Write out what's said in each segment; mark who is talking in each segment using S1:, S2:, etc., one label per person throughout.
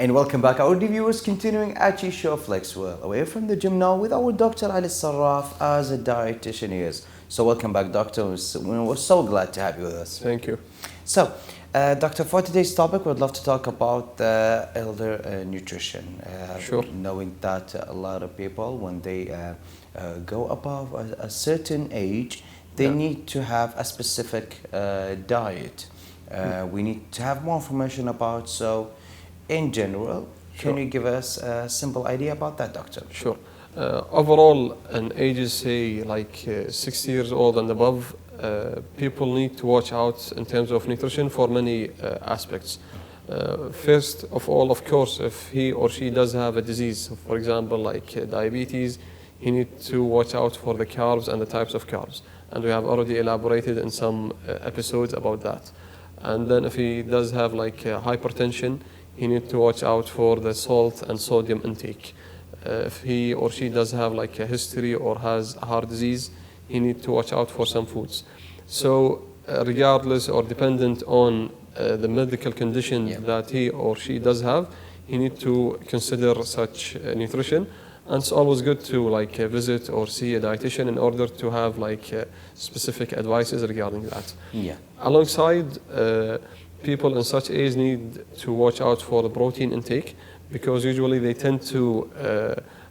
S1: And welcome back, our viewers, continuing at Show Flex. We're away from the gym now with our Dr. Alsarraf as a dietitian is. So welcome back, Doctor. We're so glad to have you with us.
S2: Thank you.
S1: So, Doctor, for today's topic, we'd love to talk about elder nutrition.
S2: Sure.
S1: Knowing that a lot of people, when they go above a certain age, they need to have a specific diet. We need to have more information about. So, in general, can you give us a simple idea about that, Doctor?
S2: Sure. Overall, in ages say like 60 years old and above, people need to watch out in terms of nutrition for many aspects. First of all, of course, if he or she does have a disease, for example, like diabetes, he needs to watch out for the carbs and the types of carbs. And we have already elaborated in some episodes about that. And then if he does have like hypertension, he needs to watch out for the salt and sodium intake. If he or she does have like a history or has heart disease, he needs to watch out for some foods. So regardless or dependent on the medical condition that he or she does have, he needs to consider such nutrition. And it's always good to like visit or see a dietitian in order to have like specific advices regarding that. Alongside, people in such age need to watch out for the protein intake, because usually they tend to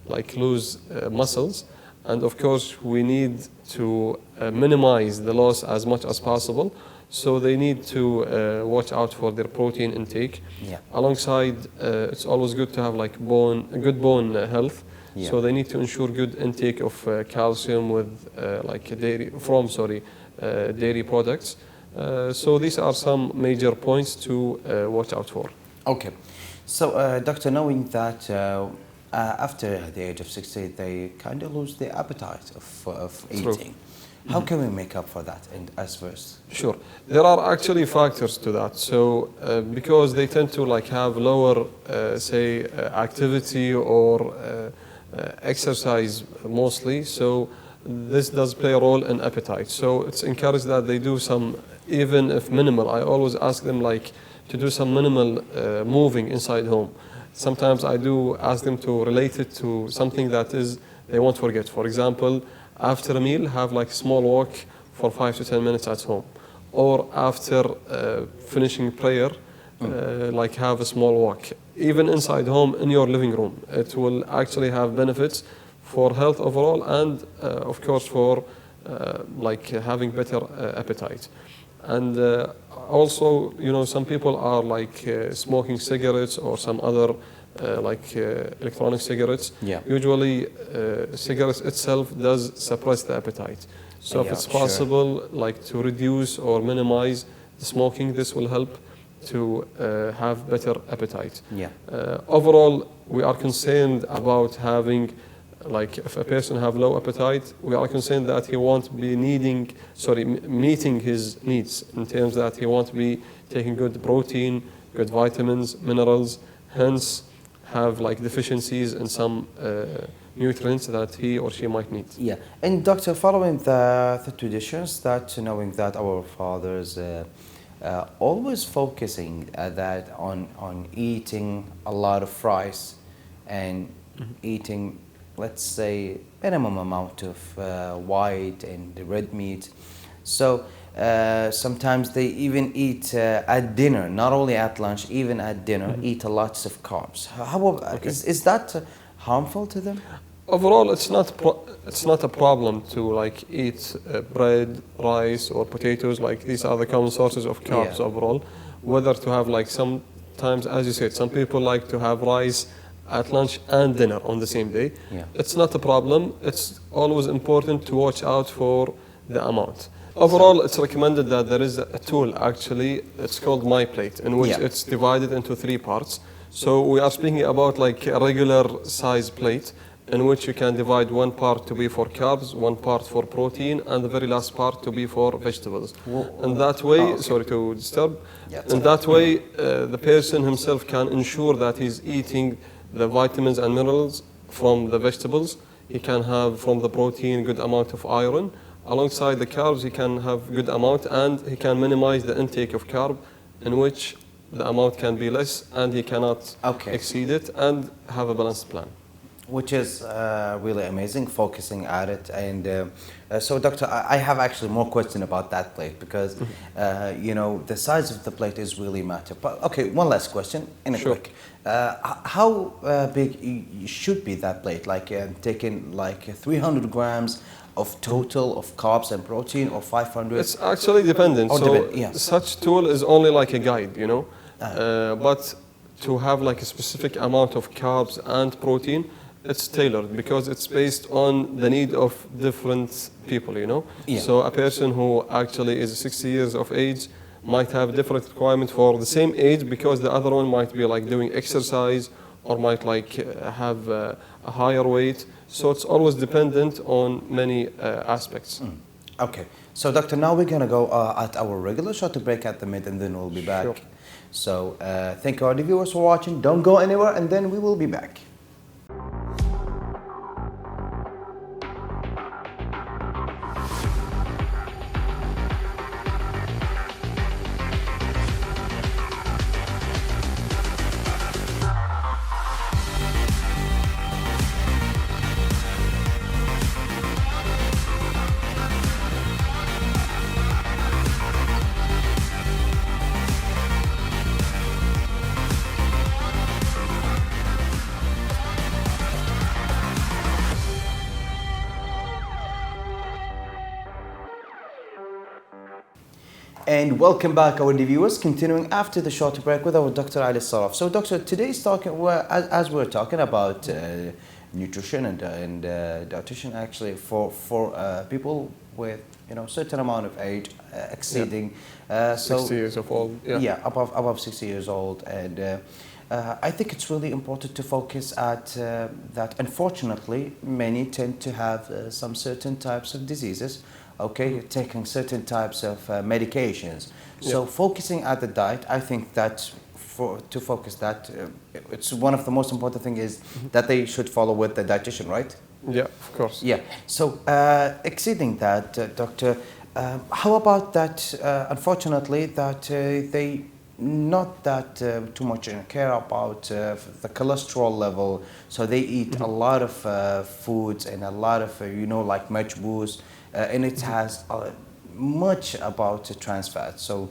S2: like lose muscles, and of course we need to minimize the loss as much as possible. So they need to watch out for their protein intake. Alongside, it's always good to have like good bone health. So they need to ensure good intake of calcium with dairy products. So these are some major points to watch out for.
S1: Okay. So, Doctor, knowing that after the age of 60, they kind of lose the appetite of eating. How can we make up for that as first?
S2: Sure. There are actually factors to that. So, because they tend to like have lower, activity or exercise mostly, so this does play a role in appetite. So it's encouraged that they do some, even if minimal. I always ask them like to do some minimal moving inside home. Sometimes I do ask them to relate it to something that is they won't forget. For example, after a meal, have like a small walk for 5 to 10 minutes at home, or after finishing prayer, like have a small walk. Even inside home in your living room, it will actually have benefits for health overall, and of course for like having better appetite. And also, you know, some people are like smoking cigarettes or some other electronic cigarettes. Usually cigarettes itself does suppress the appetite. So if it's possible like to reduce or minimize the smoking, this will help to have better appetite. Overall, we are concerned about having, like if a person have low appetite, we are concerned that he won't be meeting his needs in terms that he won't be taking good protein, good vitamins, minerals, hence have like deficiencies in some nutrients that he or she might need.
S1: And Doctor, following the traditions, that knowing that our fathers always focusing that on eating a lot of rice and eating, let's say, minimum amount of white and red meat. So sometimes they even eat at dinner, not only at lunch, even at dinner, eat lots of carbs. Is that harmful to them?
S2: Overall, it's not a problem to like eat bread, rice, or potatoes. Like these are the common sources of carbs overall. Whether to have like sometimes, as you said, some people like to have rice at lunch and dinner on the same day. It's not a problem. It's always important to watch out for the amount. Overall, it's recommended that there is a tool actually, it's called My Plate, in which it's divided into 3 parts. So we are speaking about like a regular size plate in which you can divide 1 part to be for carbs, 1 part for protein, and the very last part to be for vegetables. And that way, sorry to disturb, and that way the person himself can ensure that he's eating the vitamins and minerals from the vegetables. He can have from the protein good amount of iron. Alongside the carbs, he can have good amount, and he can minimize the intake of carb, in which the amount can be less and he cannot
S1: Okay.
S2: exceed it, and have a balanced plan.
S1: Which is really amazing, focusing at it. And so, Doctor, I have actually more question about that plate because, you know, the size of the plate is really matter. But okay, one last question, in a
S2: Sure.
S1: quick. How big should be that plate? Like taking like 300 grams of total of carbs and protein, or 500?
S2: It's actually dependent.
S1: Or
S2: So
S1: yeah.
S2: such tool is only like a guide, you know. But to have like a specific amount of carbs and protein, it's tailored because it's based on the need of different people, you know.
S1: Yeah.
S2: So a person who actually is 60 years of age might have different requirement for the same age, because the other one might be like doing exercise, or might like have a higher weight. So it's always dependent on many aspects.
S1: Okay, so Doctor, now we're gonna go at our regular short break at the mid, and then we'll be back.
S2: Sure.
S1: So thank you all the viewers for watching. Don't go anywhere, and then we will be back. And welcome back, our viewers. Continuing after the short break with our Dr. Alsarraf. So, Doctor, today's talking, as we're talking about nutrition and dietitian, actually for people with, you know, certain amount of age, exceeding
S2: 60 years of old.
S1: yeah, above 60 years old, and I think it's really important to focus at that. Unfortunately, many tend to have some certain types of diseases. Okay, taking certain types of medications. So focusing at the diet, I think that to focus that, it's one of the most important thing is that they should follow with the dietitian, right?
S2: Yeah, of course.
S1: Yeah. So exceeding that, Doctor, how about that? Unfortunately, that they not that too much care about the cholesterol level. So they eat a lot of foods and a lot of you know, like majboos. And it has much about trans fat. So,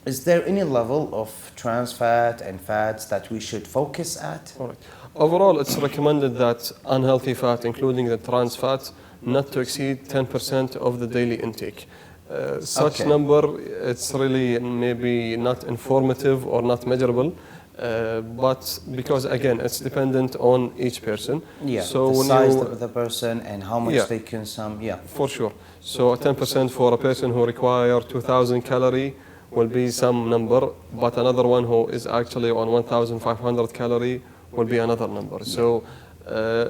S1: is there any level of trans fat and fats that we should focus at?
S2: All right. Overall, it's recommended that unhealthy fat, including the trans fat, not to exceed 10% of the daily intake. Such number, it's really maybe not informative or not measurable. But because again, it's dependent on each person.
S1: Yeah,
S2: so
S1: the
S2: when
S1: size
S2: you,
S1: of the person and how much they consume. Yeah,
S2: for sure. So 10% for a person who require 2,000 calorie will be some number, but another one who is actually on 1,500 calorie will be another number. So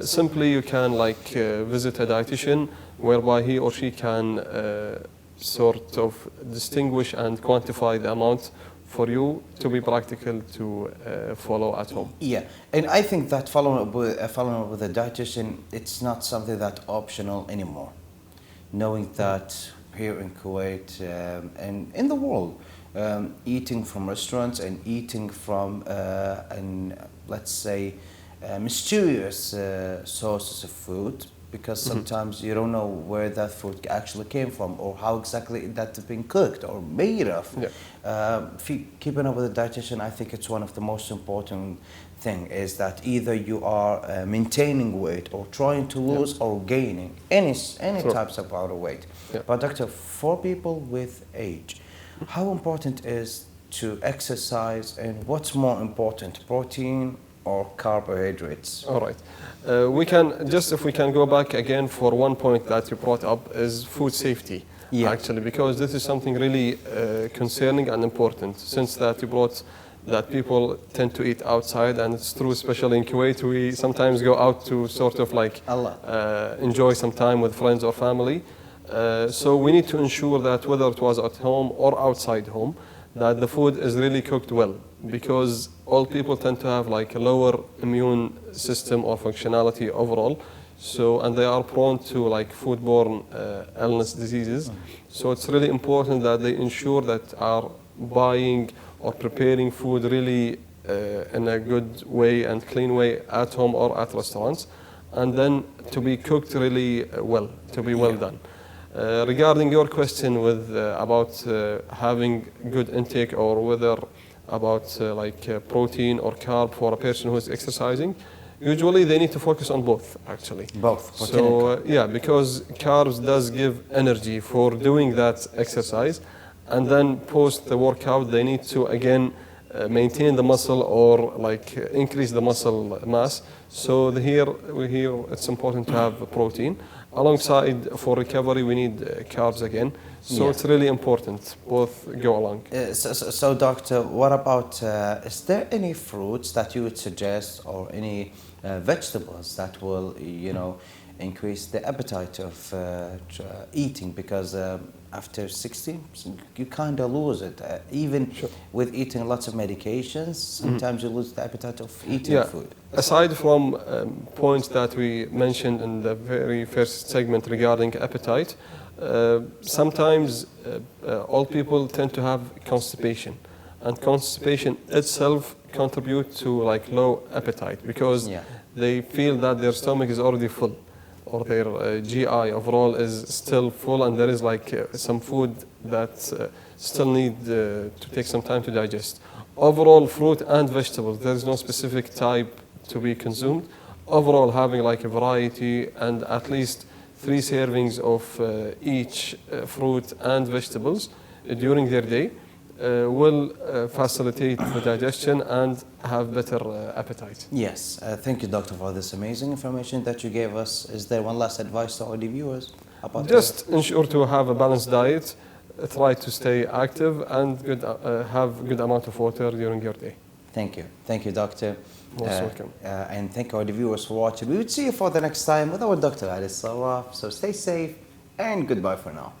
S2: simply you can like visit a dietitian whereby he or she can sort of distinguish and quantify the amount for you to be practical to follow at home.
S1: Yeah, and I think that following up with a dietitian, it's not something that's optional anymore. Knowing that here in Kuwait and in the world, eating from restaurants and eating from and let's say mysterious sources of food, because sometimes you don't know where that food actually came from or how exactly that's been cooked or made of. Keeping up with a dietitian, I think it's one of the most important thing is that either you are maintaining weight or trying to lose or gaining any types of outer weight. But doctor, for people with age, how important is to exercise, and what's more important, protein or carbohydrates?
S2: All right. We can just, if we can go back again for one point that you brought up, is food safety. Actually, because this is something really concerning and important, since that you brought that people tend to eat outside, and it's true, especially in Kuwait, we sometimes go out to sort of like enjoy some time with friends or family. So we need to ensure that whether it was at home or outside home, that the food is really cooked well, because all people tend to have like a lower immune system or functionality overall. So, and they are prone to like foodborne illness diseases. So it's really important that they ensure that are buying or preparing food really in a good way and clean way at home or at restaurants, and then to be cooked really well, to be well done. Regarding your question with about having good intake or whether about protein or carb for a person who is exercising, usually they need to focus on both actually.
S1: Both.
S2: So yeah, because carbs does give energy for doing that exercise, and then post the workout they need to again maintain the muscle or increase the muscle mass. So here it's important to have protein. Alongside for recovery we need carbs again. So it's really important both go along.
S1: So doctor, what about is there any fruits that you would suggest or any vegetables that will increase the appetite of eating, because after 60 you kind of lose it, even with eating lots of medications sometimes you lose the appetite of eating food.
S2: Aside from points that we mentioned in the very first segment regarding appetite, sometimes all people tend to have constipation, and constipation itself contributes to low appetite because they feel that their stomach is already full, or their GI overall is still full, and there is some food that still need to take some time to digest. Overall, fruit and vegetables, there is no specific type to be consumed. Overall, having a variety and at least 3 servings of each fruit and vegetables during their day will facilitate the digestion and have better appetite.
S1: Yes, thank you, doctor, for this amazing information that you gave us. Is there one last advice to all the viewers about
S2: just ensure to have a balanced diet, try to stay active, and have good amount of water during your day.
S1: Thank you, doctor.
S2: Most welcome.
S1: And thank all the viewers for watching. We will see you for the next time with our Dr. Alsarraf. So stay safe and goodbye for now.